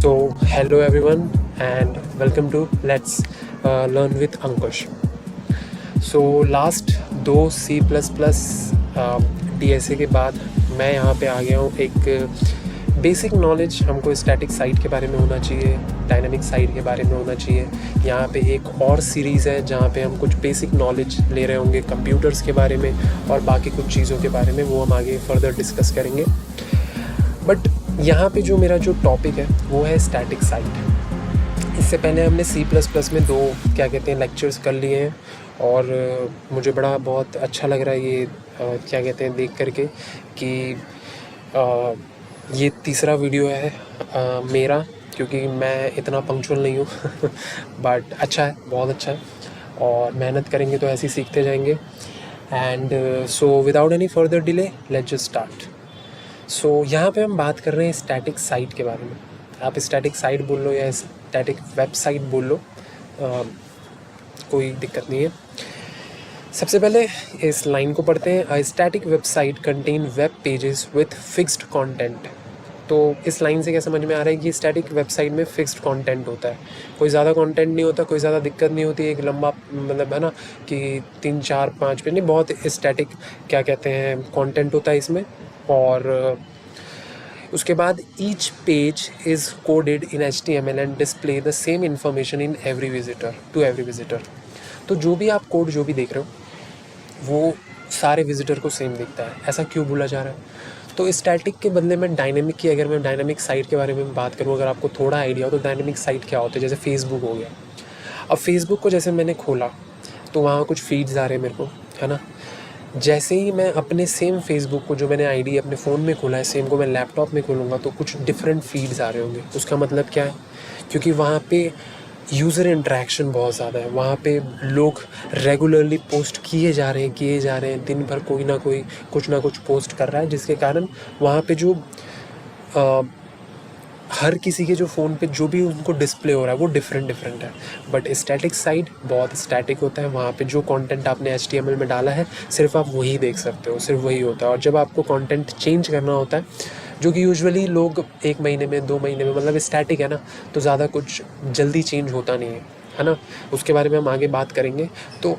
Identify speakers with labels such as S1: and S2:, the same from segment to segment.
S1: Hello everyone and welcome to Let's Learn with Ankush. Last दो C++ DSA के बाद मैं यहाँ पे आ गया हूँ। एक बेसिक नॉलेज हमको स्टैटिक साइट के बारे में होना चाहिए, डायनामिक साइट के बारे में होना चाहिए। यहाँ पे एक और सीरीज़ है जहाँ पे हम कुछ बेसिक नॉलेज ले रहे होंगे कंप्यूटर्स के बारे में और बाकी कुछ चीज़ों के बारे में, वो हम आगे फर्दर डिस्कस करेंगे। बट यहाँ पे जो मेरा जो टॉपिक है वो है स्टैटिक साइट। इससे पहले हमने C++ में दो लेक्चर्स कर लिए हैं और मुझे बहुत अच्छा लग रहा है ये देख करके कि ये तीसरा वीडियो है मेरा, क्योंकि मैं इतना पंक्चुअल नहीं हूँ बट अच्छा है, बहुत अच्छा है और मेहनत करेंगे तो ऐसे ही सीखते जाएंगे। And so without any further delay let's just start. यहाँ पे हम बात कर रहे हैं स्टैटिक साइट के बारे में। आप स्टैटिक साइट बोल लो या स्टैटिक वेबसाइट बोल लो, कोई दिक्कत नहीं है। सबसे पहले इस लाइन को पढ़ते हैं। A static website contain web pages with fixed content. तो इस लाइन से क्या समझ में आ रहा है कि स्टैटिक वेबसाइट में फिक्स्ड कंटेंट होता है, कोई ज़्यादा कंटेंट नहीं होता, कोई ज़्यादा दिक्कत नहीं होती। एक लंबा है ना कि 3 4 5 पेज नहीं, बहुत स्टैटिक कंटेंट होता है इसमें। और उसके बाद each page is coded in HTML and display the same information in every visitor. तो जो भी आप कोड जो भी देख रहे हो वो सारे विजिटर को सेम दिखता है। ऐसा क्यों बोला जा रहा है? तो स्टैटिक के बदले में डायनेमिक की अगर मैं डायनेमिक साइट के बारे में बात करूँ, अगर आपको थोड़ा आइडिया हो तो डायनेमिक साइट क्या होता है। जैसे फेसबुक हो गया। अब फेसबुक को जैसे मैंने खोला तो वहाँ कुछ फीड्स आ रहे हैं मेरे को, है ना। जैसे ही मैं अपने सेम फेसबुक को जो मैंने आईडी अपने फ़ोन में खोला है, सेम को मैं लैपटॉप में खोलूँगा तो कुछ डिफरेंट फीड्स आ रहे होंगे। उसका मतलब क्या है? क्योंकि वहाँ पे यूज़र इंटरेक्शन बहुत ज़्यादा है, वहाँ पे लोग रेगुलरली पोस्ट किए जा रहे हैं, दिन भर कोई ना कोई कुछ ना कुछ पोस्ट कर रहा है, जिसके कारण वहाँ पे जो हर किसी के जो फ़ोन पे जो भी उनको डिस्प्ले हो रहा है वो डिफरेंट है। बट स्टैटिक साइट बहुत स्टैटिक होता है। वहाँ पे जो कंटेंट आपने HTML में डाला है सिर्फ आप वही देख सकते हो, सिर्फ वही होता है। और जब आपको कंटेंट चेंज करना होता है, जो कि यूजुअली लोग 1 महीने में 2 महीने में, मतलब स्टैटिक है ना, तो ज़्यादा कुछ जल्दी चेंज होता नहीं है ना। उसके बारे में हम आगे बात करेंगे। तो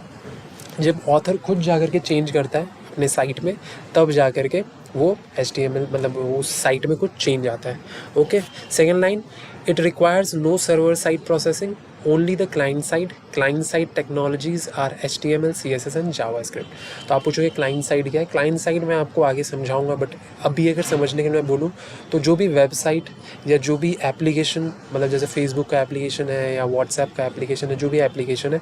S1: जब ऑथर खुद जा कर के चेंज करता है अपने साइट में, तब जा कर के वो HTML मतलब उस साइट में कुछ चेंज आता है। Okay, second line, it requires no server side processing, only the client side technologies are HTML CSS and JavaScript. तो आप पूछोगे क्लाइंट साइड क्या है? क्लाइंट साइड मैं आपको आगे समझाऊंगा, बट अभी अगर समझने के लिए मैं बोलूँ तो जो भी वेबसाइट या जो भी एप्लीकेशन, मतलब जैसे फेसबुक का एप्लीकेशन है या व्हाट्सएप का एप्लीकेशन है, जो भी एप्लीकेशन है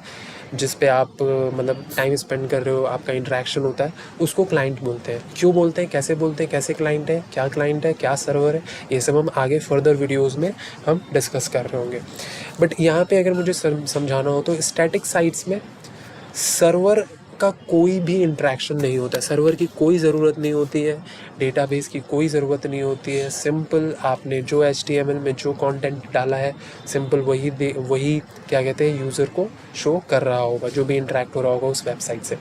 S1: जिस पे आप मतलब टाइम स्पेंड कर रहे हो, आपका इंटरेक्शन होता है, उसको क्लाइंट बोलते हैं। क्यों बोलते हैं, कैसे बोलते हैं, कैसे क्लाइंट है, क्या सर्वर है, ये सब हम आगे फर्दर वीडियोज़ में हम डिस्कस कर रहे होंगे। बट यहाँ पे अगर मुझे समझाना हो तो स्टैटिक साइट्स में सर्वर का कोई भी इंटरेक्शन नहीं होता है, सर्वर की कोई ज़रूरत नहीं होती है, डेटाबेस की कोई ज़रूरत नहीं होती है। सिंपल आपने जो HTML में जो कंटेंट डाला है, सिंपल वही यूज़र को शो कर रहा होगा, जो भी इंटरेक्ट हो रहा होगा उस वेबसाइट से।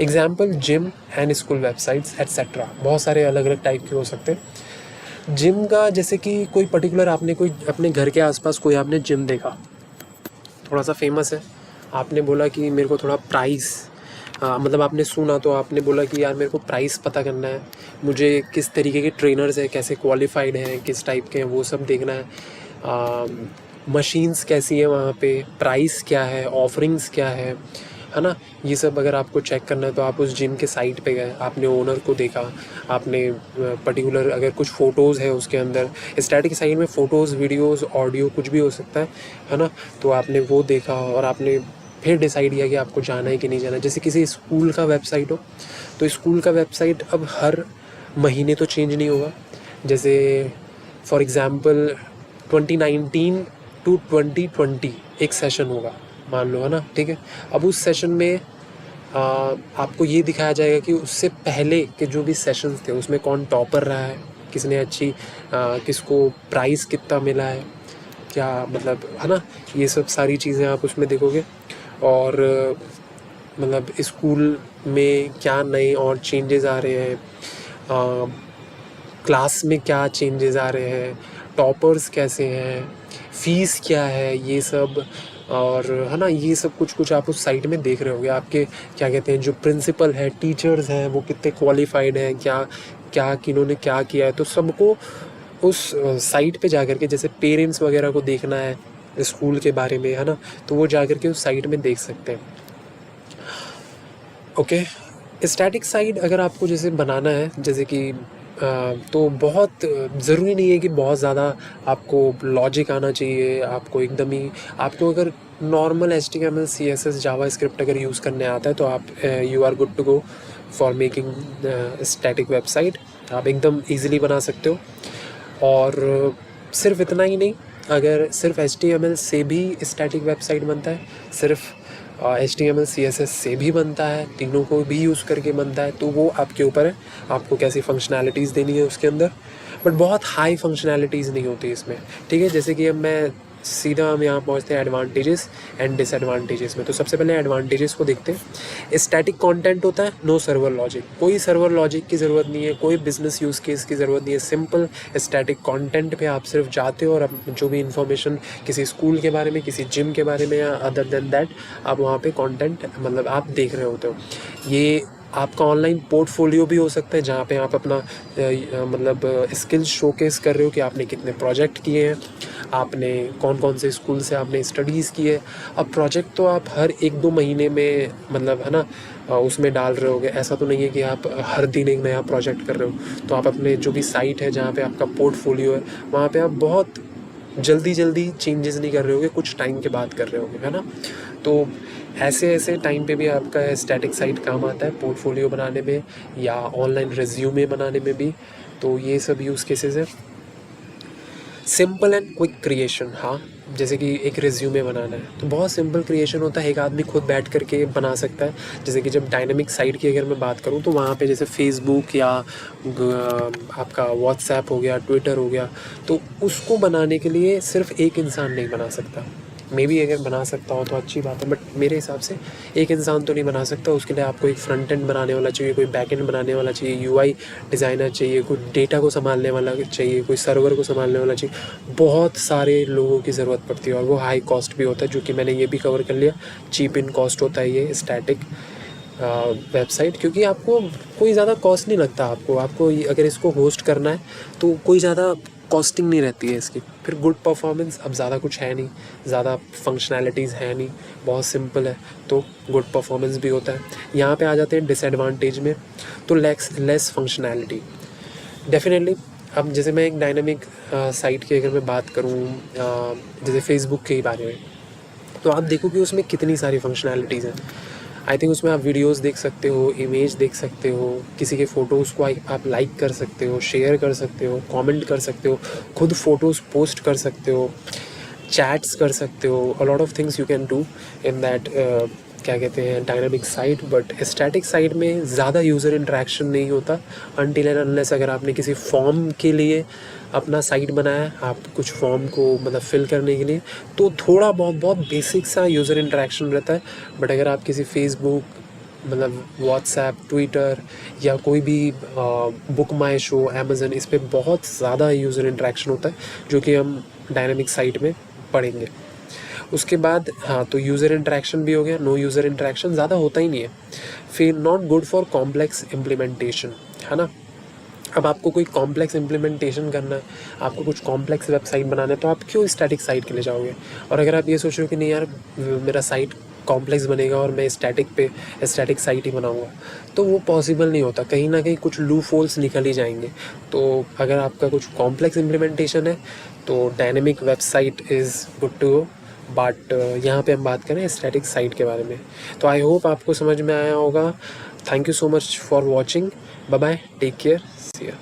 S1: Example, gym and school websites etcetera, बहुत सारे अलग अलग टाइप के हो सकते हैं। जिम का जैसे कि कोई पर्टिकुलर आपने कोई अपने घर के आसपास कोई आपने जिम देखा, थोड़ा सा फेमस है, आपने बोला कि मेरे को थोड़ा प्राइस, मतलब आपने सुना तो आपने बोला कि यार मेरे को प्राइस पता करना है, मुझे किस तरीके के ट्रेनर्स हैं, कैसे क्वालिफाइड हैं, किस टाइप के हैं, वो सब देखना है। मशीन्स कैसी है वहाँ पे, प्राइस क्या है, ऑफरिंग्स क्या है ना। ये सब अगर आपको चेक करना है तो आप उस जिम के साइट पे गए, आपने ओनर को देखा, आपने पर्टिकुलर अगर कुछ फ़ोटोज़ है उसके अंदर, स्टैटिक साइट में फ़ोटोज़, वीडियोज़, ऑडियो कुछ भी हो सकता है ना। तो आपने वो देखा और आपने फिर डिसाइड किया कि आपको जाना है कि नहीं जाना है। जैसे किसी स्कूल का वेबसाइट हो तो स्कूल का वेबसाइट अब हर महीने तो चेंज नहीं होगा। जैसे फॉर एग्ज़ाम्पल 2019 टू 2020 एक सेशन होगा, मान लो, है ना, ठीक है। अब उस सेशन में आपको ये दिखाया जाएगा कि उससे पहले के जो भी सेशंस थे उसमें कौन टॉपर रहा है, किसने अच्छी किसको प्राइज़ कितना मिला है, क्या मतलब, है ना। ये सब सारी चीज़ें आप उसमें देखोगे। और मतलब स्कूल में क्या नए और चेंजेस आ रहे हैं, क्लास में क्या चेंजेस आ रहे हैं, टॉपर्स कैसे हैं, फ़ीस क्या है, ये सब, और है ना, ये सब कुछ कुछ आप उस साइट में देख रहे होगे। आपके क्या कहते हैं, जो प्रिंसिपल है, टीचर्स हैं, वो कितने क्वालिफाइड हैं, क्या क्या किन्होंने क्या किया है, तो सबको उस साइट पे जा कर के, जैसे पेरेंट्स वगैरह को देखना है स्कूल के बारे में, है ना, तो वो जा कर के उस साइट में देख सकते हैं। ओके, स्टैटिक साइट अगर आपको जैसे बनाना है, जैसे कि तो बहुत ज़रूरी नहीं है कि बहुत ज़्यादा आपको लॉजिक आना चाहिए, आपको एकदम ही, आपको अगर नॉर्मल HTML CSS जावास्क्रिप्ट अगर यूज़ करने आता है तो आप you are good to go for making static website. आप एकदम इजीली बना सकते हो। और सिर्फ इतना ही नहीं, अगर सिर्फ HTML से भी स्टैटिक वेबसाइट बनता है, सिर्फ HTML CSS से भी बनता है, तीनों को भी यूज़ करके बनता है, तो वो आपके ऊपर है, आपको कैसी फंक्शनैलिटीज़ देनी है उसके अंदर। बट बहुत हाई फंक्शनैलिटीज़ नहीं होती इसमें, ठीक है। जैसे कि अब मैं सीधा हम यहाँ पहुँचते हैं एडवांटेजेस एंड डिसएडवांटेजेस में। तो सबसे पहले एडवांटेजेस को देखते हैं। स्टैटिक कंटेंट होता है, नो सर्वर लॉजिक, कोई सर्वर लॉजिक की ज़रूरत नहीं है, कोई बिजनेस यूज़ केस की ज़रूरत नहीं है। सिंपल स्टैटिक कंटेंट पे आप सिर्फ जाते हो और जो भी इन्फॉर्मेशन किसी स्कूल के बारे में, किसी जिम के बारे में या अदर देन दैट, आप वहाँ पे कंटेंट मतलब आप देख रहे होते हो। ये आपका ऑनलाइन पोर्टफोलियो भी हो सकता है, जहाँ पे आप अपना मतलब स्किल्स शोकेस कर रहे हो कि आपने कितने प्रोजेक्ट किए हैं, आपने कौन कौन से स्कूल से आपने स्टडीज़ की है। अब प्रोजेक्ट तो आप हर 1-2 महीने में मतलब है ना उसमें डाल रहे होगे, ऐसा तो नहीं है कि आप हर दिन एक नया प्रोजेक्ट कर रहे हो। तो आप अपने जो भी साइट है जहाँ पे आपका पोर्टफोलियो है, वहाँ पे आप बहुत जल्दी चेंजेस नहीं कर रहे होगे, कुछ टाइम के बाद कर रहे होगे, है ना। तो ऐसे टाइम पे भी आपका स्टैटिक साइट काम आता है, पोर्टफोलियो बनाने में या ऑनलाइन रिज्यूमे बनाने में भी। तो ये सब यूज़ केसेस है। सिंपल एंड क्विक क्रिएशन, हाँ, जैसे कि एक रिज्यूमे बनाना है तो बहुत सिंपल क्रिएशन होता है, एक आदमी खुद बैठ करके बना सकता है। जैसे कि जब डायनेमिक साइट की अगर मैं बात करूँ तो वहाँ पे जैसे फेसबुक या आपका व्हाट्सएप हो गया, ट्विटर हो गया, तो उसको बनाने के लिए सिर्फ एक इंसान नहीं बना सकता। मे बी अगर बना सकता हो तो अच्छी बात है, बट मेरे हिसाब से एक इंसान तो नहीं बना सकता। उसके लिए आपको एक फ्रंट एंड बनाने वाला चाहिए, कोई बैक एंड बनाने वाला चाहिए, UI डिज़ाइनर चाहिए, कोई डेटा को संभालने वाला चाहिए, कोई सर्वर को संभालने वाला चाहिए। बहुत सारे लोगों की ज़रूरत पड़ती है और वो हाई कॉस्ट भी होता है, जो कि मैंने ये भी कवर कर लिया। चीप इन कॉस्ट होता है ये स्टैटिक वेबसाइट, क्योंकि आपको कोई ज़्यादा कॉस्ट नहीं लगता। आपको अगर इसको होस्ट करना है तो कोई ज़्यादा कॉस्टिंग नहीं रहती है इसकी। फिर गुड परफॉर्मेंस, अब ज़्यादा कुछ है नहीं, ज़्यादा फंक्शनैलिटीज़ है नहीं, बहुत सिंपल है, तो गुड परफॉर्मेंस भी होता है। यहाँ पे आ जाते हैं डिसएडवांटेज में। तो लेस फंक्शनैलिटी डेफिनेटली। अब जैसे मैं एक डायनामिक साइट की अगर मैं बात करूँ जैसे फेसबुक के ही बारे में, तो आप देखो कि उसमें कितनी सारी फंक्शनैलिटीज़ हैं। आई थिंक उसमें आप वीडियोस देख सकते हो, इमेज देख सकते हो, किसी के फ़ोटोज़ को आप लाइक कर सकते हो, शेयर कर सकते हो, कमेंट कर सकते हो, खुद फ़ोटोज़ पोस्ट कर सकते हो, चैट्स कर सकते हो। A lot of things you can do in that क्या कहते हैं dynamic site. But static site में ज़्यादा यूज़र इंटरेक्शन नहीं होता अनटिल एंड अनलेस अगर आपने किसी फॉर्म के लिए अपना साइट बनाया है, आप कुछ फॉर्म को मतलब फिल करने के लिए, तो थोड़ा बहुत बेसिक सा यूज़र इंटरेक्शन रहता है। बट अगर आप किसी फेसबुक मतलब व्हाट्सएप, ट्विटर या कोई भी बुक माई शो, अमेज़न, इस पर बहुत ज़्यादा यूज़र इंटरेक्शन होता है, जो कि हम डायनामिक साइट में पढ़ेंगे। उसके बाद हाँ, तो यूज़र इंटरेक्शन भी हो गया, नो यूज़र इंटरेक्शन ज़्यादा होता ही नहीं है। फिर not good for complex implementation, है ना। अब आपको कोई कॉम्प्लेक्स इम्प्लीमेंटेशन करना है, आपको कुछ कॉम्प्लेक्स वेबसाइट बनाना है, तो आप क्यों स्टैटिक साइट के लिए जाओगे। और अगर आप ये सोच रहे हो कि नहीं यार मेरा साइट कॉम्प्लेक्स बनेगा और मैं स्टैटिक साइट ही बनाऊंगा, तो वो पॉसिबल नहीं होता। कहीं ना कहीं कुछ लूप होल्स निकल ही जाएंगे। तो अगर आपका कुछ कॉम्प्लेक्स इम्प्लीमेंटेशन है तो dynamic website is good to go. But यहाँ पे हम बात करें स्टैटिक साइट के बारे में। तो आई होप आपको समझ में आया होगा। Thank you so much for watching. Bye bye, take care, see you.